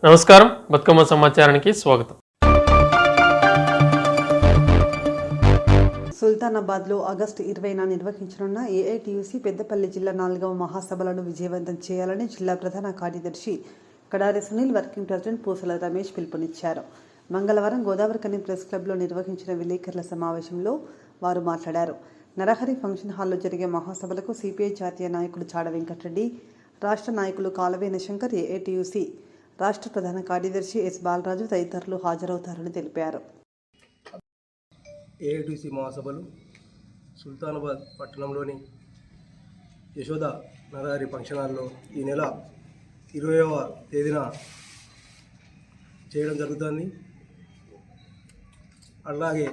నమస్కారం, బతుకమ్మ సమాచారానికి స్వాగతం. సుల్తానాబాద్లో ఆగస్టు 20న నిర్వహించనున్న ఏఐటీయూసీ పెద్దపల్లి జిల్లా 4వ మహాసభలను విజయవంతం చేయాలని జిల్లా ప్రధాన కార్యదర్శి కడారి సునీల్, వర్కింగ్ ప్రెసిడెంట్ పూసల రమేష్ పిలుపునిచ్చారు. మంగళవారం గోదావరికని ప్రెస్ క్లబ్లో నిర్వహించిన విలేకరుల సమావేశంలో వారు మాట్లాడారు. నరహరి ఫంక్షన్ హాల్లో జరిగే మహాసభలకు సిపిఐ జాతీయ నాయకుడు చాడ వెంకటరెడ్డి, రాష్ట్ర నాయకులు కాలవేని శంకర్, ఏఐటీయూసీ రాష్ట్ర ప్రధాన కార్యదర్శి ఎస్ బాలరాజు తదితరులు హాజరవుతారని తెలిపారు. ఏఐటీసీ మహాసభలు సుల్తానాబాద్ పట్టణంలోని యశోద నరహరి ఫంక్షన్ హాల్లో ఈ నెల 20వ తేదీన చేయడం జరుగుతుంది. అలాగే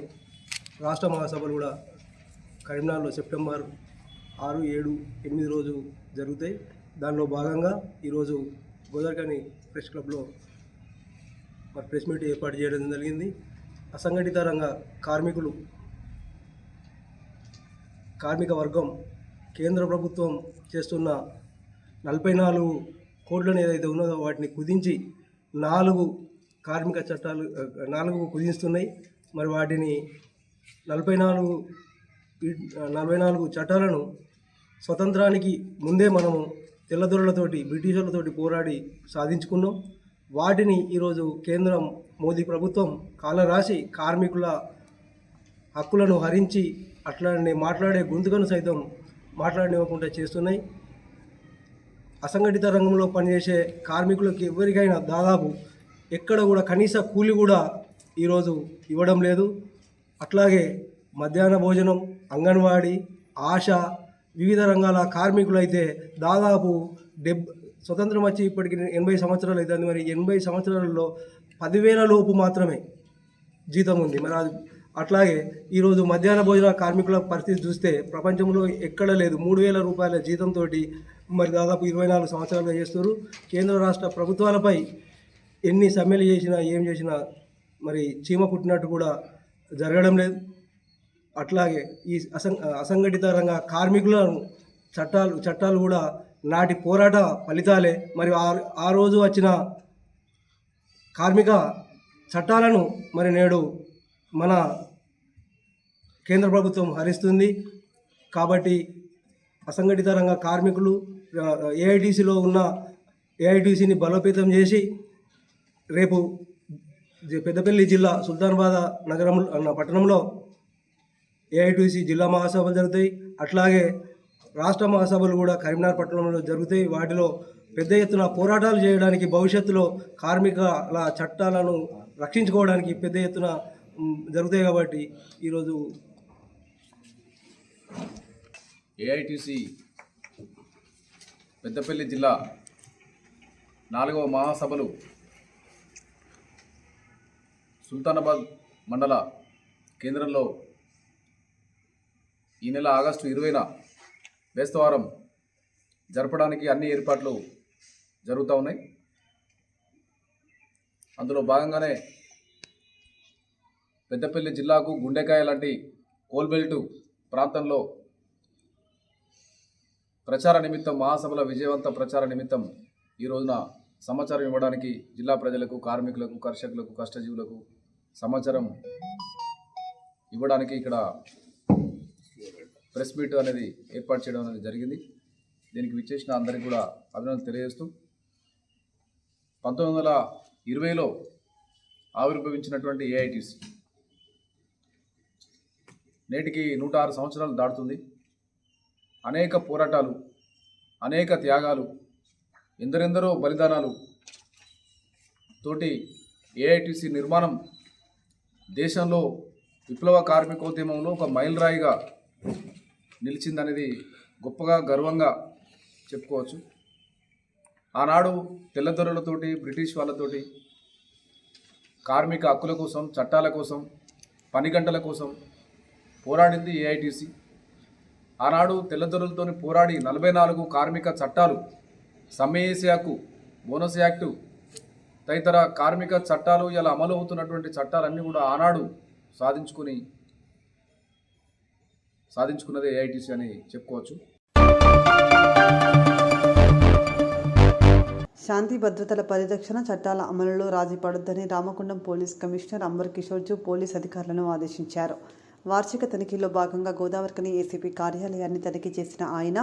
రాష్ట్ర మహాసభలు కూడా కరీంనగర్లో సెప్టెంబర్ 6, 7, 8 రోజు జరుగుతాయి. దానిలో భాగంగా ఈరోజు గోదావరికని ప్రెస్ క్లబ్లో ప్రెస్ మీట్ ఏర్పాటు చేయడం జరిగింది. అసంఘటిత రంగ కార్మిక వర్గం కేంద్ర ప్రభుత్వం చేస్తున్న 44 కోట్లను ఏదైతే ఉన్నదో వాటిని కుదించి 4 కార్మిక చట్టాలు 4 కుదిస్తున్నాయి. మరి వాటిని 44 చట్టాలను స్వతంత్రానికి ముందే మనము తెల్లదొరలతోటి బ్రిటిషర్లతోటి పోరాడి సాధించుకున్నాం. వాటిని ఈరోజు కేంద్రం మోదీ ప్రభుత్వం కాలరాసి కార్మికుల హక్కులను హరించి అట్లానే మాట్లాడే గొంతుకను సైతం మాట్లాడనివ్వకుండా చేస్తున్నాయి. అసంఘటిత రంగంలో పనిచేసే కార్మికులకి ఎవరికైనా దాదాపు ఎక్కడ కూడా కనీస కూలి కూడా ఈరోజు ఇవ్వడం లేదు. అట్లాగే మధ్యాహ్న భోజనం, అంగన్వాడీ, ఆశా, వివిధ రంగాల కార్మికులు అయితే దాదాపు స్వతంత్రం వచ్చి ఇప్పటికి 80 సంవత్సరాలు అవుతుంది. మరి 80 సంవత్సరాలలో 10,000 లోపు మాత్రమే జీతం ఉంది. మరి అది అట్లాగే ఈరోజు మధ్యాహ్న భోజన కార్మికుల పరిస్థితి చూస్తే ప్రపంచంలో ఎక్కడ లేదు. 3,000 రూపాయల జీతంతో మరి దాదాపు 24 సంవత్సరాలుగా చేస్తారు. కేంద్ర రాష్ట్ర ప్రభుత్వాలపై ఎన్ని సమ్మెలు చేసినా ఏం చేసినా మరి చీమ కుట్టినట్టు కూడా జరగడం లేదు. అట్లాగే ఈ అసంఘటిత రంగ కార్మికులను చట్టాలు కూడా నాటి పోరాట ఫలితాలే. మరి ఆ రోజు వచ్చిన కార్మిక చట్టాలను మరి నేడు మన కేంద్ర ప్రభుత్వం హరిస్తుంది. కాబట్టి అసంఘటిత రంగ కార్మికులు ఏఐటీసీలో ఉన్న ఏఐటీసీని బలోపేతం చేసి రేపు పెద్దపల్లి జిల్లా సుల్తానాబాద్ పట్టణంలో ఏఐటీసీ జిల్లా మహాసభలు జరుగుతాయి. అట్లాగే రాష్ట్ర మహాసభలు కూడా కరీంనగర్ పట్టణంలో జరుగుతాయి. వాటిలో పెద్ద ఎత్తున పోరాటాలు చేయడానికి, భవిష్యత్తులో కార్మికుల చట్టాలను రక్షించుకోవడానికి పెద్ద ఎత్తున జరుగుతాయి. కాబట్టి ఈరోజు ఏఐటీసీ పెద్దపల్లి జిల్లా 4వ మహాసభలు సుల్తానాబాద్ మండల కేంద్రంలో ఈ నెల ఆగస్టు 20న బేస్తవారం జరపడానికి అన్ని ఏర్పాట్లు జరుగుతూ ఉన్నాయి. అందులో భాగంగానే పెద్దపల్లి జిల్లాకు గుండెకాయ లాంటి కోల్బెల్టు ప్రాంతంలో ప్రచార నిమిత్తం, మహాసభల విజయవంత ప్రచార నిమిత్తం ఈ రోజున సమాచారం ఇవ్వడానికి జిల్లా ప్రజలకు, కార్మికులకు, కర్షకులకు, కష్టజీవులకు సమాచారం ఇవ్వడానికి ఇక్కడ ప్రెస్ మీట్ అనేది ఏర్పాటు చేయడం అనేది జరిగింది. దీనికి విచ్చేసిన అందరికీ కూడా అభినందనలు తెలియజేస్తూ 1920లో ఆవిర్భవించినటువంటి ఏఐటీసీ నేటికి 106 సంవత్సరాలు దాటుతుంది. అనేక పోరాటాలు, అనేక త్యాగాలు, ఎందరెందరో బలిదానాలు తోటి ఏఐటీసీ నిర్మాణం దేశంలో విప్లవ కార్మికోద్యమంలో ఒక మైలురాయిగా నిలిచిందనేది గొప్పగా, గర్వంగా చెప్పుకోవచ్చు. ఆనాడు తెల్లదొరలతోటి, బ్రిటిష్ వాళ్ళతోటి కార్మిక హక్కుల కోసం, చట్టాల కోసం, పని గంటల కోసం పోరాడింది ఏఐటీసీ. ఆనాడు తెల్లదొరలతో పోరాడి 44 కార్మిక చట్టాలు, సమ్మె హక్కు, బోనస్ యాక్టు తదితర కార్మిక చట్టాలు, ఇలా అమలు అవుతున్నటువంటి చట్టాలన్నీ కూడా ఆనాడు సాధించుకున్నదే ఏఐటీసీ అని చెప్పుకోవచ్చు. శాంతి భద్రతల పరిరక్షణ, చట్టాల అమలులో రాజీ పడొద్దని రామగుండం పోలీస్ కమిషనర్ అంబర్ కిషోర్జు పోలీస్ అధికారులను ఆదేశించారు. వార్షిక తనిఖీలో భాగంగా గోదావరికని ఏసీపీ కార్యాలయాన్ని తనిఖీ చేసిన ఆయన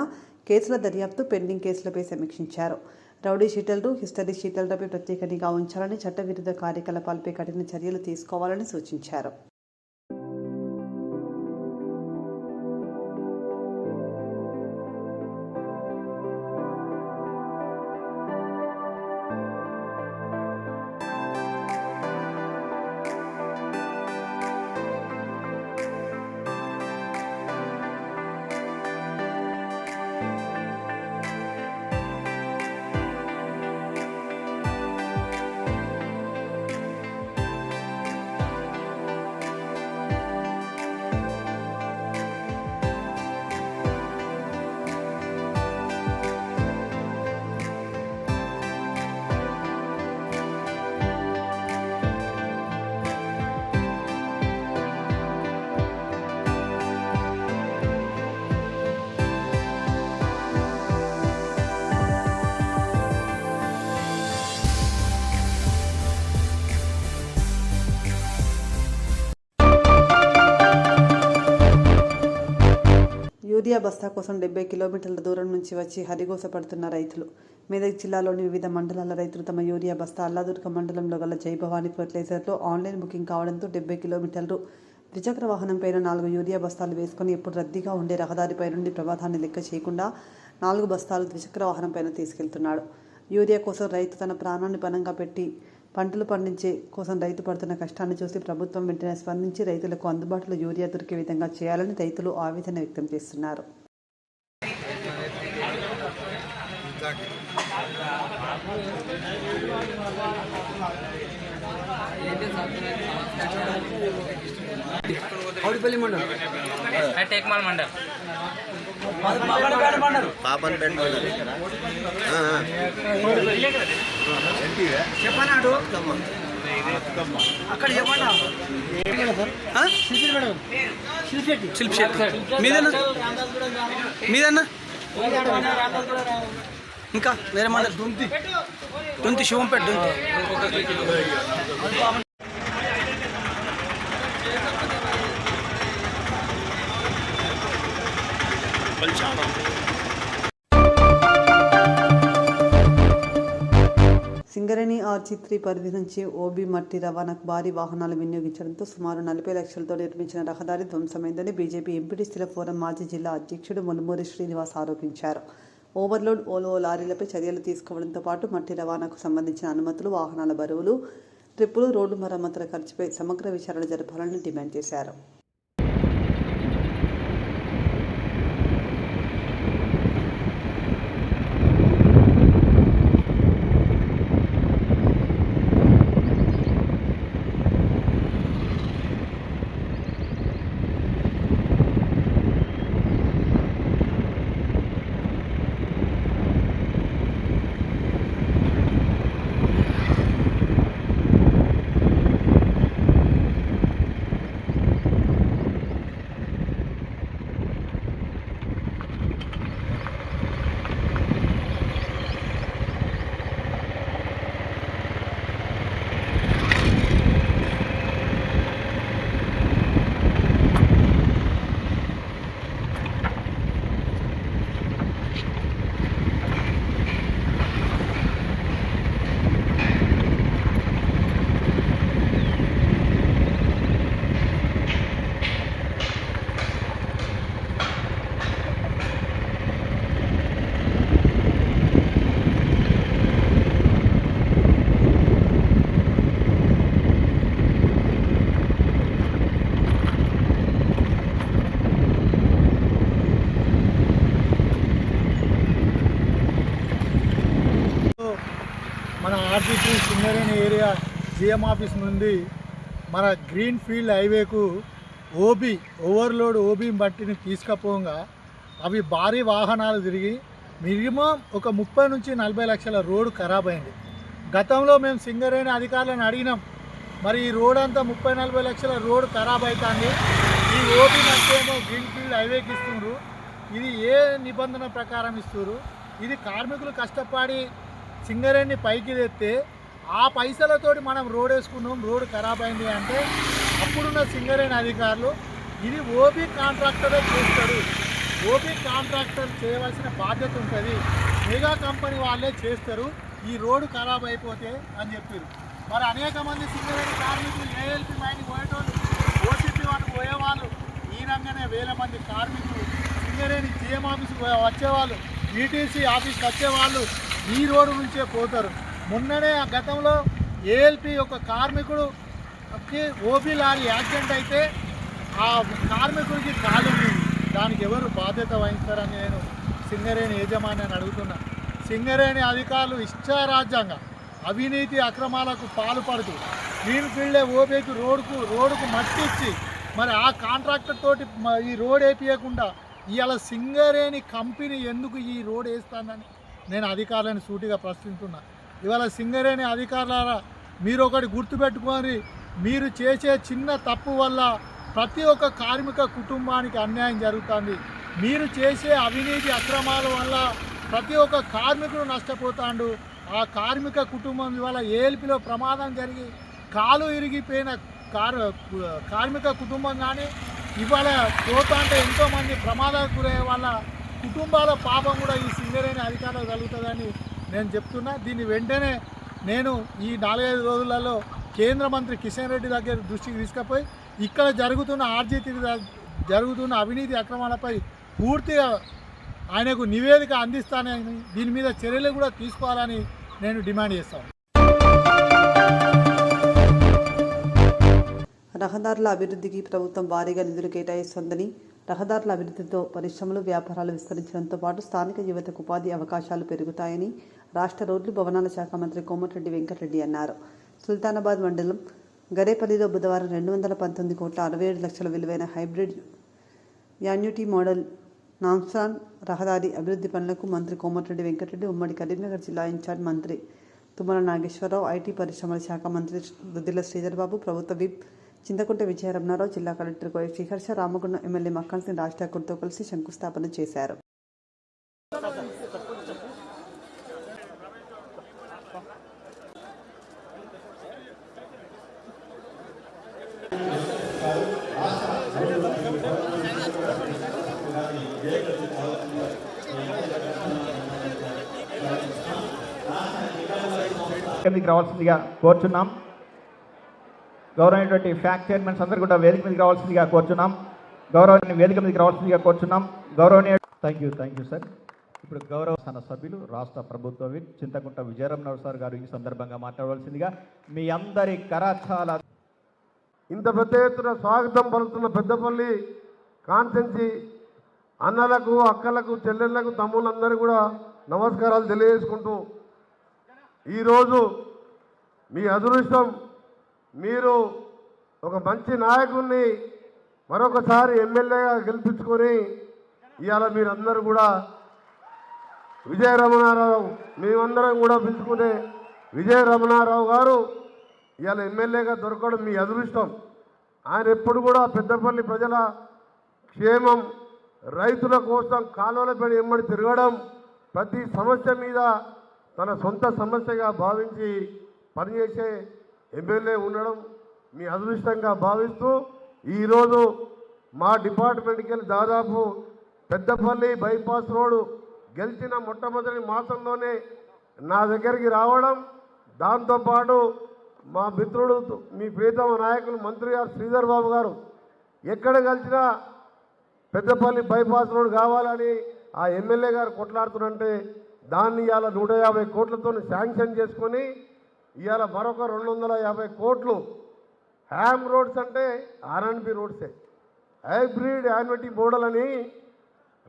కేసుల దర్యాప్తు, పెండింగ్ కేసులపై సమీక్షించారు. రౌడీ షీటర్లు, హిస్టరీ షీటర్లపై ప్రత్యేక నిఘా ఉంచాలని, చట్టవిరుద్ధ కార్యకలాపాలపై కఠిన చర్యలు తీసుకోవాలని సూచించారు. యూరియా బస్తా కోసం 70 కిలోమీటర్ల దూరం నుంచి వచ్చి హరిగోస పడుతున్న రైతులు. మెదక్ జిల్లాలోని వివిధ మండలాల రైతులు తమ యూరియా బస్తా అల్లాదుర్గ మండలంలో గల జైభవానీ ఫెర్టిలైజర్లో ఆన్లైన్ బుకింగ్ కావడంతో 70 కిలోమీటర్లు ద్విచక్ర వాహనంపైన 4 యూరియా బస్తాలు వేసుకుని ఎప్పుడు రద్దీగా ఉండే రహదారిపై నుండి ప్రమాదాన్ని లెక్క చేయకుండా 4 బస్తాలు ద్విచక్ర వాహనంపైన తీసుకెళ్తున్నాడు. యూరియా కోసం రైతు తన ప్రాణాన్ని పణంగా పెట్టి పంటలు పండించే కోసం రైతు పడుతున్న కష్టాన్ని చూసి ప్రభుత్వం వెంటనే స్పందించి రైతులకు అందుబాటులో యూరియా దొరికే విధంగా చేయాలని రైతులు ఆవేదన వ్యక్తం చేస్తున్నారు. టేక్మాల్ మండల్ పాపన్పేట మండలం చెప్పన్నాడు అక్కడ చెప్పండి శిల్ప్ శెట్టి మీదన్నా ఇంకా వేరే మండలం దుంతి శివంపేట దుంతి సింగరేణి RG3 పరిధి నుంచి ఓబీ మట్టి రవాణాకు భారీ వాహనాలు వినియోగించడంతో సుమారు 40 లక్షలతో నిర్మించిన రహదారి ధ్వంసమైందని బీజేపీ ఎంపీటీసీల ఫోరం మాజీ జిల్లా అధ్యక్షుడు మునుమూరి శ్రీనివాస్ ఆరోపించారు. ఓవర్లోడ్ ఓలో లారీలపై చర్యలు తీసుకోవడంతో పాటు మట్టి రవాణాకు సంబంధించిన అనుమతులు, వాహనాల బరువులు, ట్రిప్పులు, రోడ్డు మరమ్మతుల ఖర్చుపై సమగ్ర విచారణ జరపాలని డిమాండ్ చేశారు. మన RG3 Singareni area GM office నుండి మన గ్రీన్ ఫీల్డ్ హైవేకు ఓవర్లోడ్ ఓబీ మట్టిని తీసుకుపోగా అవి భారీ వాహనాలు తిరిగి మినిమం ఒక 30 నుంచి 40 లక్షల రోడ్డు ఖరాబ్ అయింది. గతంలో మేము సింగరేణి అధికారులను అడిగినాం, మరి ఈ రోడ్ అంతా 30-40 లక్షల రోడ్డు ఖరాబ్ అవుతుంది, ఈ ఓబీ మట్టి ఏమో గ్రీన్ ఫీల్డ్ హైవేకి ఇస్తున్నారు, ఇది ఏ నిబంధన ప్రకారం ఇస్తున్నారు, ఇది కార్మికులు కష్టపడి సింగరేణి పైకి తెస్తే ఆ పైసలతోటి మనం రోడ్ వేసుకున్నాం, రోడ్ ఖరాబ్ అయింది అంటే అప్పుడున్న సింగరేణి అధికారులు ఇది ఓబీ కాంట్రాక్టరే చేస్తారు, ఓబీ కాంట్రాక్టర్ చేయవలసిన బాధ్యత ఉంటుంది, మెగా కంపెనీ వాళ్ళే చేస్తారు, ఈ రోడ్డు ఖరాబ్ అయిపోతే అని చెప్పారు. మరి అనేక మంది సింగరేణి కార్మికులు ఏఎల్పి మైండ్కి పోయేటోళ్ళు, ఓటీపీ వాళ్ళకి పోయేవాళ్ళు, ఈ రంగానే వేల మంది కార్మికులు సింగరేణి జిఎం ఆఫీస్కి వచ్చేవాళ్ళు, ఈటీసీ ఆఫీస్కి వచ్చేవాళ్ళు ఈ రోడ్డు నుంచే పోతారు. మొన్ననే గతంలో ఏఎల్పి ఒక కార్మికుడుకి ఓబీ లారీ యాక్సిడెంట్ అయితే ఆ కార్మికుడికి కాలింది, దానికి ఎవరు బాధ్యత వహిస్తారని నేను సింగరేణి యాజమాన్యాన్ని అడుగుతున్నా. సింగరేణి అధికారులు ఇష్టారాజ్యంగా అవినీతి అక్రమాలకు పాల్పడుతూ గ్రీన్ ఫీల్డే ఓబీకి రోడ్డుకు మట్టిచ్చి మరి ఆ కాంట్రాక్టర్ తోటి ఈ రోడ్ వేపియకుండా ఇవాళ సింగరేణి కంపెనీ ఎందుకు ఈ రోడ్ వేస్తుందని నేను అధికారులను సూటిగా ప్రశ్నిస్తున్నా. ఇవాళ సింగరేణి అధికారులారా మీరు ఒకటి గుర్తుపెట్టుకొని, మీరు చేసే చిన్న తప్పు వల్ల ప్రతి ఒక్క కార్మిక కుటుంబానికి అన్యాయం జరుగుతుంది. మీరు చేసే అవినీతి అక్రమాల వల్ల ప్రతి ఒక్క కార్మికుడు నష్టపోతాడు. ఆ కార్మిక కుటుంబం ఇవాళ ఏఎల్పిలో ప్రమాదం జరిగి కాలు ఇరిగిపోయిన కార్మిక కుటుంబం కానీ ఇవాళ పోతా అంటే ఎంతోమంది ప్రమాదాలకు గురయ్యే వాళ్ళ కుటుంబాల పాపం కూడా ఈ సింగరేణి అధికారులకు కలుగుతుందని నేను చెప్తున్నా. దీన్ని వెంటనే నేను ఈ 4-5 రోజులలో కేంద్ర మంత్రి కిషన్ రెడ్డి దగ్గర దృష్టికి తీసుకుపోయి ఇక్కడ జరుగుతున్న అవినీతి అక్రమాలపై పూర్తిగా ఆయనకు నివేదిక అందిస్తానని, దీని మీద చర్యలు కూడా తీసుకోవాలని నేను డిమాండ్ చేస్తాను. రహదారుల అభివృద్ధికి ప్రభుత్వం భారీగా నిధులు కేటాయిస్తోందని, రహదారుల అభివృద్ధితో పరిశ్రమలు, వ్యాపారాలు విస్తరించడంతో పాటు స్థానిక యువతకు ఉపాధి అవకాశాలు పెరుగుతాయని రాష్ట్ర రోడ్లు భవనాల శాఖ మంత్రి కోమటిరెడ్డి వెంకటరెడ్డి అన్నారు. సుల్తానాబాద్ మండలం గరేపల్లిలో బుధవారం 219,67,00,000 విలువైన హైబ్రిడ్ యాన్యుటీ మోడల్ నామ్సాన్ రహదారి అభివృద్ధి పనులకు మంత్రి కోమటిరెడ్డి వెంకటరెడ్డి, ఉమ్మడి కరీంనగర్ జిల్లా ఇన్ఛార్జ్ మంత్రి తుమ్మల నాగేశ్వరరావు, ఐటీ పరిశ్రమల శాఖ మంత్రి దుద్దిల శ్రీధర్బాబు, ప్రభుత్వ విప్ చింతకుంట విజయరమణారావు, జిల్లా కలెక్టర్ కోయ శ్రీహర్ష, రామగుండం ఎమ్మెల్యే మక్కన్ సింగ్ రాజ్ ఠాకూర్తో కలిసి శంకుస్థాపన చేశారు. మీదకి రావాల్సిందిగా కోరుచున్నాం. గౌరవమైనటువంటి ఫ్యాక్ట్ చైర్మన్స్ అందరూ కూడా వేదిక మీదకి రావాల్సిందిగా కోరుచున్నాం. గౌరవాన్ని వేదిక మీదకి రావాల్సిందిగా కోరుచున్నాం. గౌరవనీయ థ్యాంక్ యూ సార్. ఇప్పుడు గౌరవ సభ్యులు రాష్ట్ర ప్రభుత్వ విప్ చింతకుంట విజయరమణరావు సార్ గారు ఈ సందర్భంగా మాట్లాడవలసిందిగా మీ అందరి కరాచాల ఇంత పెద్ద ఎత్తున స్వాగతం పలుకుతున్న పెద్దపల్లి కాన్స్టెన్సీ అన్నలకు, అక్కలకు, చెల్లెళ్లకు, తమ్ముళ్ళందరూ కూడా నమస్కారాలు తెలియజేసుకుంటూ, ఈరోజు మీ అదృష్టం, మీరు ఒక మంచి నాయకుడిని మరొకసారి ఎమ్మెల్యేగా గెలిపించుకొని ఇవాళ మీరందరూ కూడా విజయరమణారావు, మేమందరం కూడా పిలుచుకునే విజయరమణారావు గారు ఇవాళ ఎమ్మెల్యేగా దొరకడం మీ అదృష్టం. ఆయన ఎప్పుడు కూడా పెద్దపల్లి ప్రజల క్షేమం, రైతుల కోసం కాలువలపై ఎమ్మడి తిరగడం, ప్రతి సమస్య మీద తన సొంత సమస్యగా భావించి పనిచేసే ఎమ్మెల్యే ఉండడం మీ అదృష్టంగా భావిస్తూ, ఈరోజు మా డిపార్ట్మెంట్కి వెళ్ళి దాదాపు పెద్దపల్లి బైపాస్ రోడ్డు గెలిచిన మొట్టమొదటి మాసంలోనే నా దగ్గరికి రావడం, దాంతోపాటు మా మిత్రుడు, మీ ప్రియతమ నాయకులు మంత్రి గారు శ్రీధర్ బాబు గారు ఎక్కడ కలిసినా పెద్దపల్లి బైపాస్ రోడ్ కావాలని ఆ ఎమ్మెల్యే గారు కొట్లాడుతుంటే దాన్ని ఇవాళ 150 కోట్లతో శాంక్షన్ చేసుకొని ఇవాళ మరొక 250 కోట్లు హ్యామ్ రోడ్స్ అంటే ఆర్ఎన్బి రోడ్సే, హైబ్రిడ్ యాన్యుటీ మోడల్ అని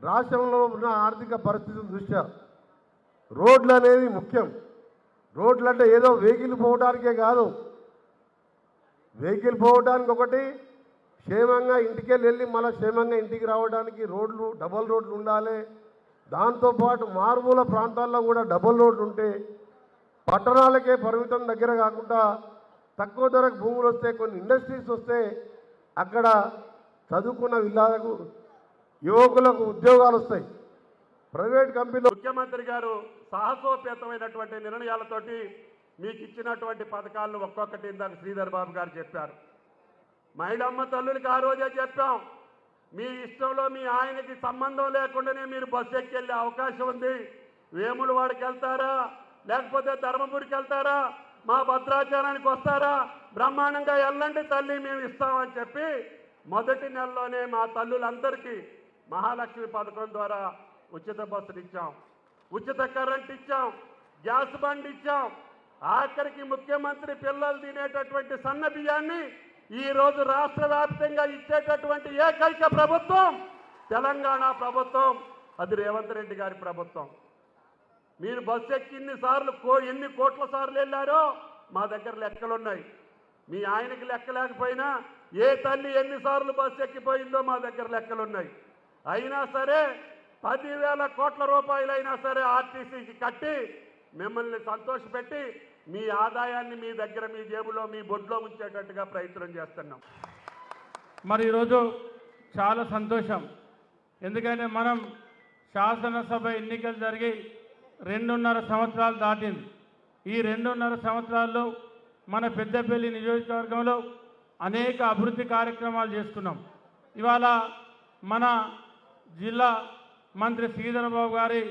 రాష్ట్రంలో ఉన్న ఆర్థిక పరిస్థితుల దృష్ట్యా రోడ్లు అనేది ముఖ్యం. రోడ్లు అంటే ఏదో వెహికల్ పోవడానికే కాదు, వెహికల్ పోవడానికి ఒకటి, క్షేమంగా ఇంటికి వెళ్ళి మళ్ళీ క్షేమంగా ఇంటికి రావడానికి రోడ్లు, డబల్ రోడ్లు ఉండాలి. దాంతోపాటు మారుమూల ప్రాంతాల్లో కూడా డబల్ రోడ్లు ఉంటే పట్టణాలకే పరిమితం దగ్గర కాకుండా తక్కువ ధరకు భూములు వస్తే, కొన్ని ఇండస్ట్రీస్ వస్తే అక్కడ చదువుకున్న విల్లాలకు, యువకులకు ఉద్యోగాలు వస్తాయి. ప్రైవేట్ కంపెనీలో ముఖ్యమంత్రి గారు సాహసోపేతమైనటువంటి నిర్ణయాలతోటి మీకు ఇచ్చినటువంటి పథకాలను ఒక్కొక్కటి ఇందాక శ్రీధర్ బాబు గారు చెప్పారు. మహిళమ్మ తల్లులకి ఆ రోజే చెప్పాం, మీ ఇష్టంలో మీ ఆయనకి సంబంధం లేకుండానే మీరు బస్సు ఎక్కి వెళ్ళే అవకాశం ఉంది. వేములవాడకి వెళ్తారా, లేకపోతే ధర్మపురికి వెళ్తారా, మా భద్రాచలానికి వస్తారా, బ్రహ్మాండంగా వెళ్ళండి తల్లి, మేము ఇస్తామని చెప్పి మొదటి నెలలోనే మా తల్లులందరికీ మహాలక్ష్మి పథకం ద్వారా ఉచిత బస్సులు ఇచ్చాం, ఉచిత కరెంట్ ఇచ్చాం, గ్యాస్ బండ్ ఇచ్చాం. ఆఖరికి ముఖ్యమంత్రి పిల్లలు తినేటటువంటి సన్న బియ్యాన్ని ఈరోజు రాష్ట్ర వ్యాప్తంగా ఇచ్చేటటువంటి ఏకైక ప్రభుత్వం తెలంగాణ ప్రభుత్వం, అది రేవంత్ రెడ్డి గారి ప్రభుత్వం. మీరు బస్సు ఎక్కి ఎన్ని కోట్ల సార్లు వెళ్ళారో మా దగ్గర లెక్కలున్నాయి. మీ ఆయనకి లెక్క లేకపోయినా ఏ తల్లి ఎన్నిసార్లు బస్సు ఎక్కిపోయిందో మా దగ్గర లెక్కలున్నాయి. అయినా సరే 10,000 కోట్ల రూపాయలైనా సరే ఆర్టీసీకి కట్టి మిమ్మల్ని సంతోషపెట్టి మీ ఆదాయాన్ని మీ దగ్గర మీ జేబులో మీ బొడ్లో ఉంచేటట్టుగా ప్రయత్నం చేస్తున్నాం. మరి ఈరోజు చాలా సంతోషం, ఎందుకంటే మనం శాసనసభ ఎన్నికలు జరిగి 2.5 సంవత్సరాలు దాటింది. ఈ 2.5 సంవత్సరాల్లో మన పెద్దపల్లి నియోజకవర్గంలో అనేక అభివృద్ధి కార్యక్రమాలు చేసుకున్నాం. ఇవాళ మన జిల్లా మంత్రి శ్రీధర్ బాబు గారి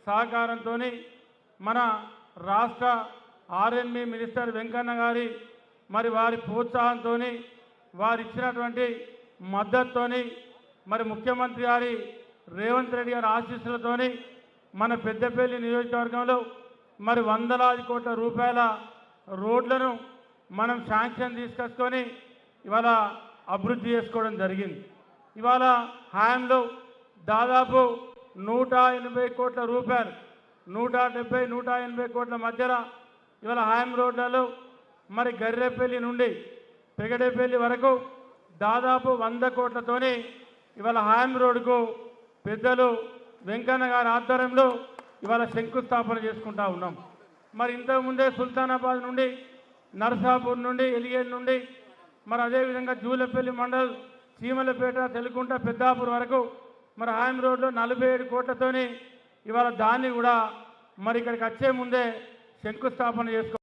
సహకారంతో, మన రాష్ట్ర ఆర్ఎన్బి మినిస్టర్ వెంకన్న గారి మరి వారి ప్రోత్సాహంతో, వారు ఇచ్చినటువంటి మద్దతుతో, మరి ముఖ్యమంత్రి గారి రేవంత్ రెడ్డి గారి ఆశీస్సులతో మన పెద్దపల్లి నియోజకవర్గంలో మరి వందలాది కోట్ల రూపాయల రోడ్లను మనం శాంక్షన్ తీసుకొచ్చుకొని ఇవాళ అభివృద్ధి చేసుకోవడం జరిగింది. ఇవాళ హాయంలో దాదాపు 180 కోట్ల రూపాయలు, 170-180 కోట్ల మధ్యన ఇవాళ హాయం రోడ్లలో మరి గర్రెపల్లి నుండి పెగడేపల్లి వరకు దాదాపు 100 కోట్లతోని ఇవాళ హాయం రోడ్డుకు పెద్దలు వెంకన్న గారి ఆధ్వర్యంలో ఇవాళ శంకుస్థాపన చేసుకుంటా ఉన్నాం. మరి ఇంతకుముందే సుల్తానాబాద్ నుండి, నర్సాపూర్ నుండి, ఎలిగేల్ నుండి, మరి అదేవిధంగా జూలపల్లి మండల్, చీమలపేట, తెలుగుంట, పెద్దాపూర్ వరకు మరి హాయం రోడ్లో 47 కోట్లతోని ఇవాళ దాన్ని కూడా మరి ఇక్కడికి వచ్చే ముందే శంకుస్థాపన చేసుకో.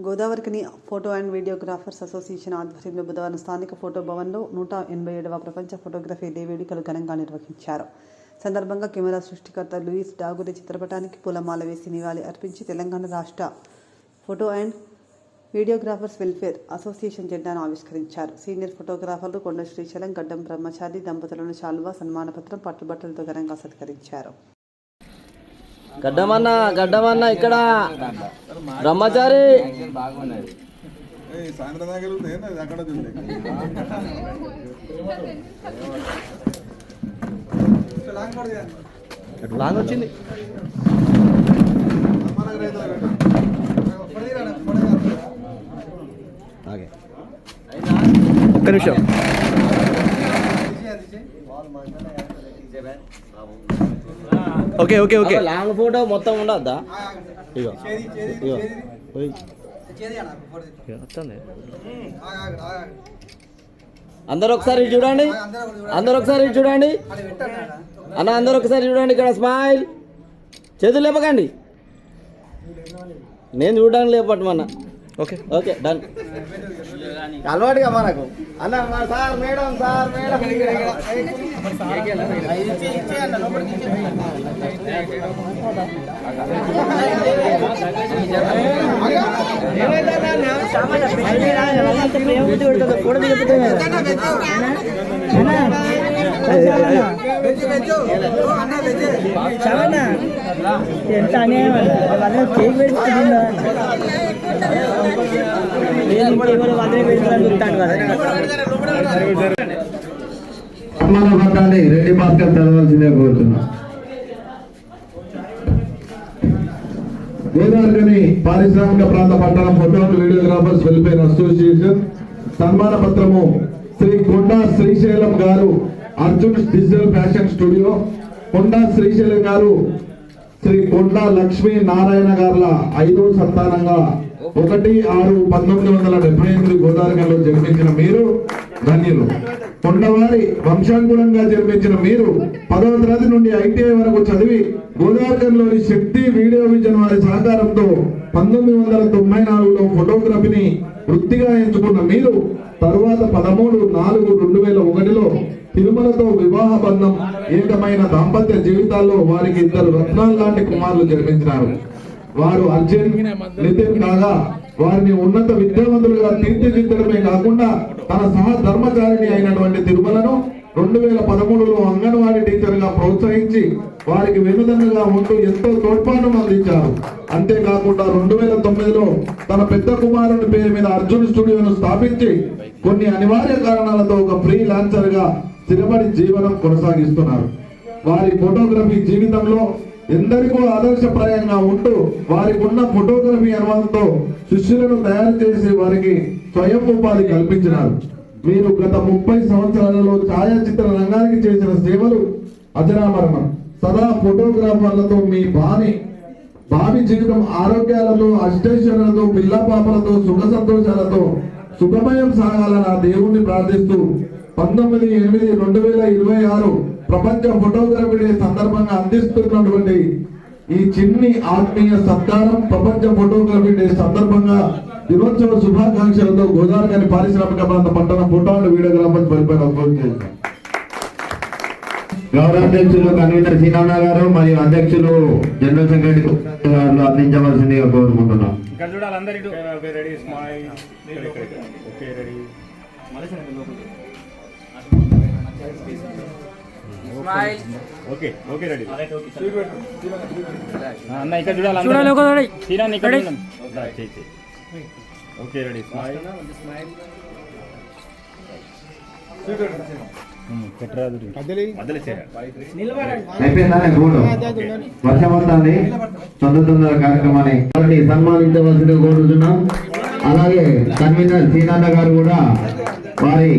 Godavarikhani photo and videographers association ఆధ్వర్యంలో బుధవారం స్థానిక ఫోటో భవన్లో 187వ ప్రపంచ ఫోటోగ్రఫీ డే వేడుకలు ఘనంగా నిర్వహించారు. సందర్భంగా కెమెరా సృష్టికర్త లూయిస్ డాగురే చిత్రపటానికి పూలమాల వేసి నివాళి అర్పించి తెలంగాణ రాష్ట్ర photo and videographers welfare association జెండాను ఆవిష్కరించారు. సీనియర్ ఫోటోగ్రాఫర్లు కొండ శ్రీశైలం, గడ్డం బ్రహ్మచారి దంపతులను శాలువా, సన్మానపత్రం, పట్టుబట్టలతో ఘనంగా సత్కరించారు. గడ్డమన్న ఇక్కడ బ్రహ్మచారి లాంగ్ వచ్చింది. ఒక్క నిమిషం. Okay okay okay long photo మొత్తం ఉండద్దా? ఇగో అందరు ఒకసారి చూడండి, అందరు ఒకసారి చూడండి అన్న, అందరు ఒకసారి చూడండి. ఇక్కడ స్మైల్, చేతులు లేపకండి, నేను చూడడానికి లేపట్టమన్నా. Okay okay done. అలవాటుగా మనకు అన్న సార్ మేడం సార్ మేడం ఎంత అన్యాయం వాళ్ళ కేక్ పెడుతుందా? పట్టాన్ని రెడ్డి భాస్కర్ చదవాల్సిందే కోరుతున్నా. గోదావరికని పారిశ్రామిక ప్రాంత పట్టణ ఫోటో వీడియోగ్రాఫర్స్ వెల్ఫేర్ అసోసియేషన్ సన్మాన పత్రము శ్రీ కొండా శ్రీశైలం గారు, అర్జున్ డిజిటల్ ఫ్యాషన్ స్టూడియో, కొండా శ్రీశైలం గారు శ్రీ కొండా లక్ష్మీ నారాయణ గారుల 5వ సంతానంగా 1/6/1978 గోదావరిలో జన్మించిన మీరు ధన్యులు. కొండవారి వంశాంకులంగా జన్మించిన మీరు 10వ తరగతి నుండి ఐటీఐ వరకు చదివి గోదావరిలోని శక్తి వీడియో విజన్ వారి సహకారంతో 1994లో ఫోటోగ్రఫీని వృత్తిగా ఎంచుకున్న మీరు తరువాత 13/4/2001లో తిరుమలతో వివాహ బంధం ఏకమైన దాంపత్య జీవితాల్లో వారికి 2 రత్నాల లాంటి కుమారులు జన్మించినారు. వారు అర్జున్, నితిన్ కాగా వారిని ఉన్నత విద్యావంతులుగా తీర్చిదిద్దడమే కాకుండా తన సహధర్మచారిణి అయినటువంటి తిరుమలను 2013లో అంగన్వాడీ టీచర్గా ప్రోత్సహించి వారికి వెనుదన్నుగా ఉంటూ ఎంతో తోడ్పాటును అందించారు. అంతేకాకుండా 2009లో తన పెద్ద కుమారుని పేరు మీద అర్జున్ స్టూడియోను స్థాపించి కొన్ని అనివార్య కారణాలతో ఒక ఫ్రీ లాన్సర్ గా స్థిరపడి జీవనం కొనసాగిస్తున్నారు. వారి ఫోటోగ్రఫీ జీవితంలో ఎందరికో ఆదర్శప్రాయంగా ఉంటూ వారికి ఉన్న ఫోటోగ్రఫీ అనుభవంతో శిష్యులను తయారు చేసి వారికి స్వయం ఉపాధి కల్పించినారు. మీరు గత 30 సంవత్సరాలలో ఛాయాచిత్ర రంగానికి చేసిన సేవలు అజరామరణం. సదా ఫోటోగ్రాఫర్లతో మీ భావి జీవితం ఆరోగ్యాలతో, అష్టైశ్వర్యాలతో, పిల్ల పాపలతో, సుఖ సంతోషాలతో సుఖమయం సాగాలని ఆ దేవుణ్ణి ప్రార్థిస్తూ 19/8/2026 ప్రపంచ ఫోటోగ్రఫీ డే సందర్భంగా అందిస్తున్నటువంటి ఈ చిన్ని ఆత్మీయ సత్కారం ప్రపంచ ఫోటోగ్రఫీ డే సందర్భంగా దినోత్సవ శుభాకాంక్షలతో గోదావరి పారిశ్రామిక ప్రాంత పట్టణ ఫోటో అండ్ వీడియోగ్రాఫర్స్ పరిపాలన గౌరవాధ్యక్షులు కన్వీనర్ సీనన్న గారు మరియు అధ్యక్షులు జనరల్ సెక్రటరీ గారు అందించవలసిందిగా కోరుకుంటున్నాం. వర్షవంతాన్ని తొందర కార్యక్రమాన్ని సన్మానించవలసిందిగా కోరుతున్నాం. అలాగే కన్వీనర్ సీనన్న గారు కూడా వారి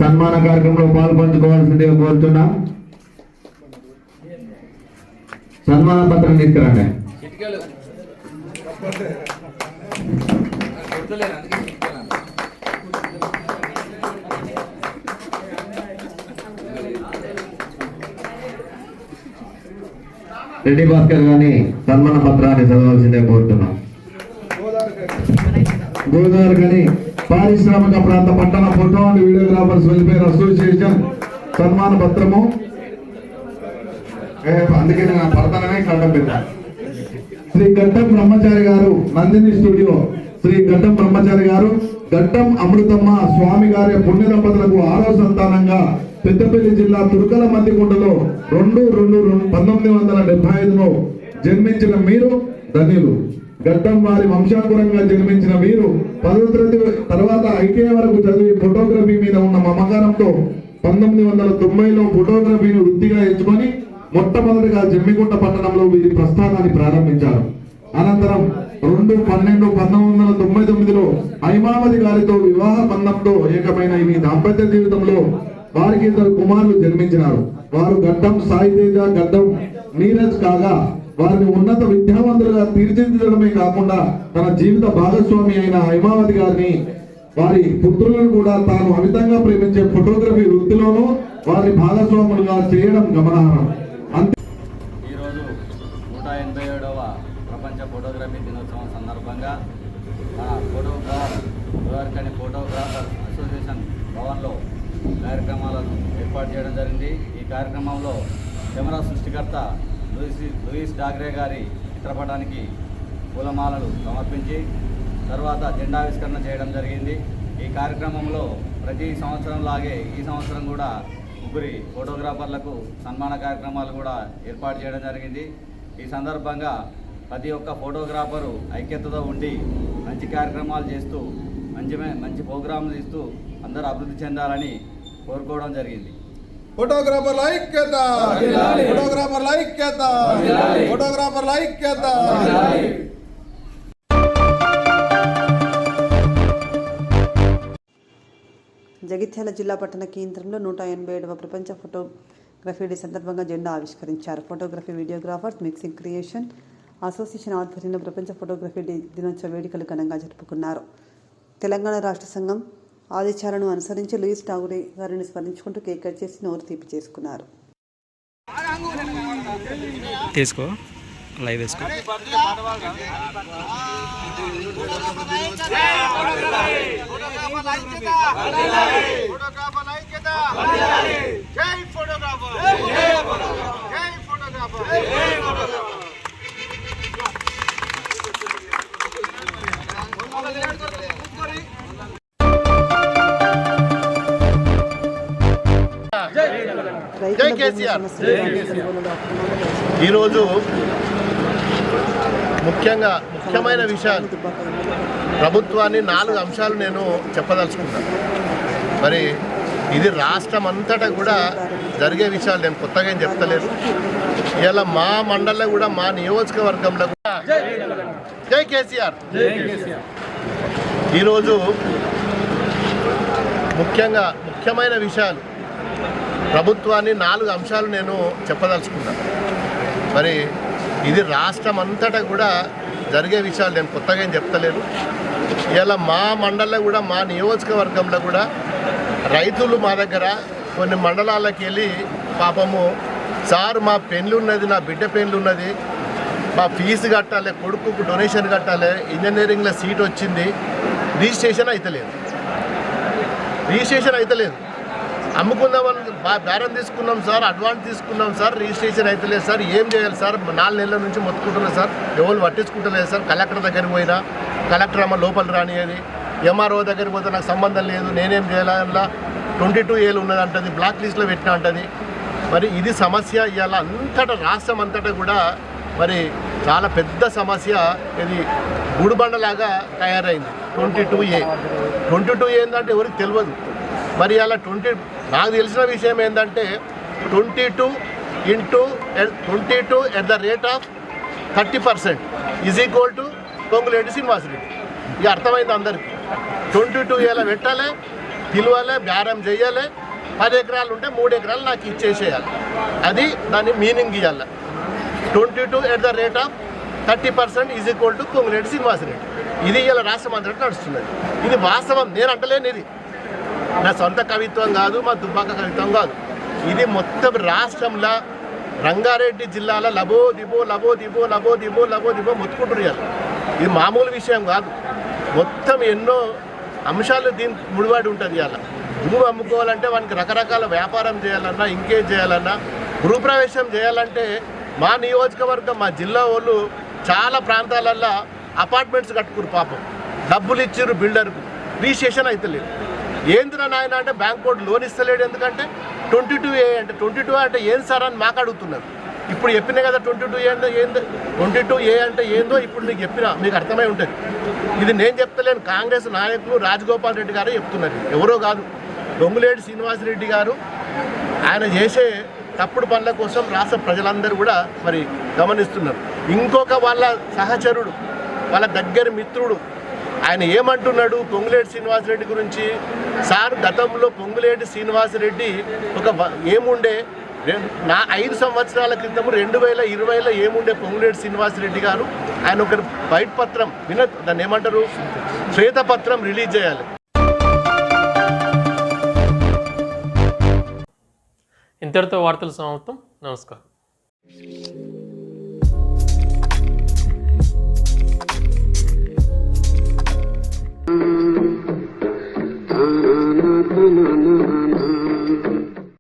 సన్మాన కార్యక్రమంలో పాల్పంచుకోవాల్సిందిగా కోరుతున్నాం. సన్మాన పత్రం తీసుకురండి. రెడ్డి భాస్కర్ గారిని సన్మాన పత్రాన్ని చదవాల్సిందే కోరుతున్నాం. గోదావరి గని పారిశ్రామిక ప్రాంత పట్టణ photo and videographers welfare association సన్మాన పత్రము. అందుకే నేను పడతాననే కట్టం పెట్టా. శ్రీ గట్టం బ్రహ్మచారి గారు, నందిని స్టూడియో. శ్రీ గట్టం బ్రహ్మచారి గారు, గట్టం అమృతమ్మ స్వామి గారి పుణ్య దంపతులకు 6వ సంతానంగా పెద్దపల్లి జిల్లా తుర్కల మద్దికుంటలో 2/2/1975లో జన్మించిన మీరు ధన్యులు. గట్టం వారి వంశాంకురంగా జన్మించిన వీరు 10వ తరగతి తర్వాత ఐటీఐ వరకు చదివి ఫోటోగ్రఫీ మీద ఉన్న మమకారంతో 1990లో ఫోటోగ్రఫీని వృత్తిగా ఎంచుకొని మొట్టమొదటిగా జమ్మిగుంట పట్టణంలో వీరి ప్రస్థానాన్ని ప్రారంభించారు. అనంతరం 2/12/1999లో హైమావతి గారితో వివాహ బంధంతో ఏకమైన ఈ దాంపత్య జీవితంలో వారికి 2 కుమారులు జన్మించినారు. వారు గడ్డం సాయితేజ, గడ్డం నీరజ్ కాగా వారిని ఉన్నత విద్యావంతులుగా తీర్చిదిద్దడమే కాకుండా తన జీవిత భాగస్వామి అయిన హైమావతి గారిని వారి పుత్రులను కూడా తాను అమితంగా ప్రేమించే ఫోటోగ్రఫీ వృత్తిలోనూ వారి భాగస్వాములుగా చేయడం గమనార్హం. ఈరోజు 187వ ప్రపంచ ఫోటోగ్రఫీ దినోత్సవం సందర్భంగా మన గోదావరి ఫోటోగ్రాఫర్ అసోసియేషన్ భవన్లో కార్యక్రమాలను ఏర్పాటు చేయడం జరిగింది. ఈ కార్యక్రమంలో కెమెరా సృష్టికర్త లూయిస్ డాగ్రే గారి చిత్రపటానికి పూలమాలలు సమర్పించి తర్వాత జెండావిష్కరణ చేయడం జరిగింది. ఈ కార్యక్రమంలో ప్రతి సంవత్సరం లాగే ఈ సంవత్సరం కూడా 3 ఫోటోగ్రాఫర్లకు సన్మాన కార్యక్రమాలు కూడా ఏర్పాటు చేయడం జరిగింది. ఈ సందర్భంగా ప్రతి ఒక్క ఫోటోగ్రాఫరు ఐక్యతతో ఉండి మంచి కార్యక్రమాలు చేస్తూ మంచి ప్రోగ్రాంలు ఇస్తూ అందరూ అభివృద్ధి చెందాలని కోరుకోవడం జరిగింది. ఫోటోగ్రాఫర్ల ఐక్యత, ఫోటోగ్రాఫర్ల ఐక్యత, ఫోటోగ్రాఫర్ల ఐక్యత. జగిత్యాల జిల్లా పట్టణ కేంద్రంలో 187వ ప్రపంచ ఫోటోగ్రఫీ డే సందర్భంగా జెండా ఆవిష్కరించారు. Photography videographers mixing creation association ఆధ్వర్యంలో ప్రపంచ ఫోటోగ్రఫీ డే దినోత్సవ వేడుకలు ఘనంగా జరుపుకున్నారు. తెలంగాణ రాష్ట్ర సంఘం ఆదేశాలను అనుసరించి లూయిస్ టాగూరే గారిని స్మరించుకుంటూ కేక్ కట్ చేసి నోరు తీపి చేసుకున్నారు. తీసుకో లైవ్ వేసుకో. ఈరోజు ముఖ్యమైన విషయాలు ప్రభుత్వాన్ని 4 అంశాలు నేను చెప్పదలుచుకున్నాను. మరి ఇది రాష్ట్రం అంతటా కూడా జరిగే విషయాలు, నేను కొత్తగా ఏం చెప్తలేదు. ఇలా మా మండలంలో కూడా మా నియోజకవర్గంలో కూడా జై కేసీఆర్. ఈరోజు ముఖ్యమైన విషయాలు ప్రభుత్వాన్ని 4 అంశాలు నేను చెప్పదలుచుకున్నాను. మరి ఇది రాష్ట్రం అంతటా కూడా జరిగే విషయాలు, నేను కొత్తగా ఏం చెప్తలేదు. ఇలా మా మండలంలో కూడా మా నియోజకవర్గంలో కూడా రైతులు మా దగ్గర కొన్ని మండలాలకు వెళ్ళి పాపము సార్ మా పెన్లు ఉన్నది, నా బిడ్డ పెన్లు ఉన్నది, మా ఫీజు కట్టాలి, కొడుకుకు డొనేషన్ కట్టాలి, ఇంజనీరింగ్లో సీట్ వచ్చింది, రిజిస్ట్రేషన్ అవుతలేదు, అమ్ముకుందామని బేరం తీసుకున్నాం సార్, అడ్వాన్స్ తీసుకున్నాం సార్, రిజిస్ట్రేషన్ అవుతలేదు సార్, ఏం చేయాలి సార్, 4 నెలల నుంచి మొత్తుకుంటున్నా సార్, ఎవరు పట్టించుకుంటలేదు సార్. కలెక్టర్ దగ్గరికి పోయినా కలెక్టర్ అమ్మ లోపల రానియది, ఎంఆర్ఓ దగ్గరికి పోతే నాకు సంబంధం లేదు, నేనేం చేయాలి, అందులో 22 ఏళ్ళు ఉన్నది అంటది, బ్లాక్ లిస్ట్లో పెట్టినా అంటది. మరి ఇది సమస్య ఇవాళ అంతటా రాష్ట్రం అంతటా కూడా మరి చాలా పెద్ద సమస్య. ఇది గుడిబండలాగా తయారైంది. 22A ఏంటంటే ఎవరికి తెలియదు. మరి అలా నాకు తెలిసిన విషయం ఏంటంటే 22 at the rate of 30% is equal to Ponguleti Srinivasa Reddy. ఇక అర్థమైంది అందరికీ. 22A పెట్టాలి, పిలవాలి, బేరం చేయాలి, 10 ఎకరాలు ఉంటే 3 ఎకరాలు నాకు ఇచ్చేసేయాలి. అది దాని మీనింగ్ ఇవ్వాలి. 22 at the rate of 30% is equal to Ponguleti Srinivasa Reddy. ఇది ఇలా రాష్ట్రం అంతటా నడుస్తున్నది. ఇది వాస్తవం, నేను అంటలేను. ఇది నా సొంత కవిత్వం కాదు, మా దుబ్బాక కవిత్వం కాదు. ఇది మొత్తం రాష్ట్రంలో రంగారెడ్డి జిల్లాలో లబో దిబో మొత్తుకుంటున్నారు. ఇది మామూలు విషయం కాదు. మొత్తం ఎన్నో అంశాలు దీనికి ముడిపడి ఉంటుంది. ఇవాళ భూమి అమ్ముకోవాలంటే వానికి రకరకాల వ్యాపారం చేయాలన్నా, ఇంకేం చేయాలన్నా, గృహప్రవేశం చేయాలంటే మా నియోజకవర్గం, మా జిల్లా వాళ్ళు చాలా ప్రాంతాలల్లో అపార్ట్మెంట్స్ కట్టుకురు. పాపం డబ్బులు ఇచ్చిర్రు బిల్డర్కు, రిజిస్ట్రేషన్ అవుతలేదు. ఏందిరా నాయన అంటే బ్యాంక్ బోర్డు లోన్ ఇస్తలేడు. ఎందుకంటే 22A అంటే 22 అంటే ఏం సార్ అని మాకు అడుగుతున్నారు. ఇప్పుడు చెప్పినా కదా 22A అంటే ఏందో ఇప్పుడు నీకు చెప్పినా మీకు అర్థమై ఉంటుంది. ఇది నేను చెప్తలేను, కాంగ్రెస్ నాయకులు రాజగోపాల్ రెడ్డి గారే చెప్తున్నారు, ఎవరో కాదు. పొంగులేటి శ్రీనివాసరెడ్డి గారు ఆయన చేసే తప్పుడు పనుల కోసం రాష్ట్ర ప్రజలందరూ కూడా మరి గమనిస్తున్నారు. ఇంకొక వాళ్ళ సహచరుడు, వాళ్ళ దగ్గర మిత్రుడు ఆయన ఏమంటున్నాడు పొంగులేటి శ్రీనివాసరెడ్డి గురించి? సార్ గతంలో పొంగులేటి శ్రీనివాసరెడ్డి ఏముండే 5 సంవత్సరాల క్రితం 2020లో ఏముండే పొంగులేటి శ్రీనివాసరెడ్డి గారు ఆయన ఒక వైట్ పత్రం దాన్ని ఏమంటారు, శ్వేతపత్రం రిలీజ్ చేయాలి. ఇంతటితో వార్తలు సమాప్తం. నమస్కారం.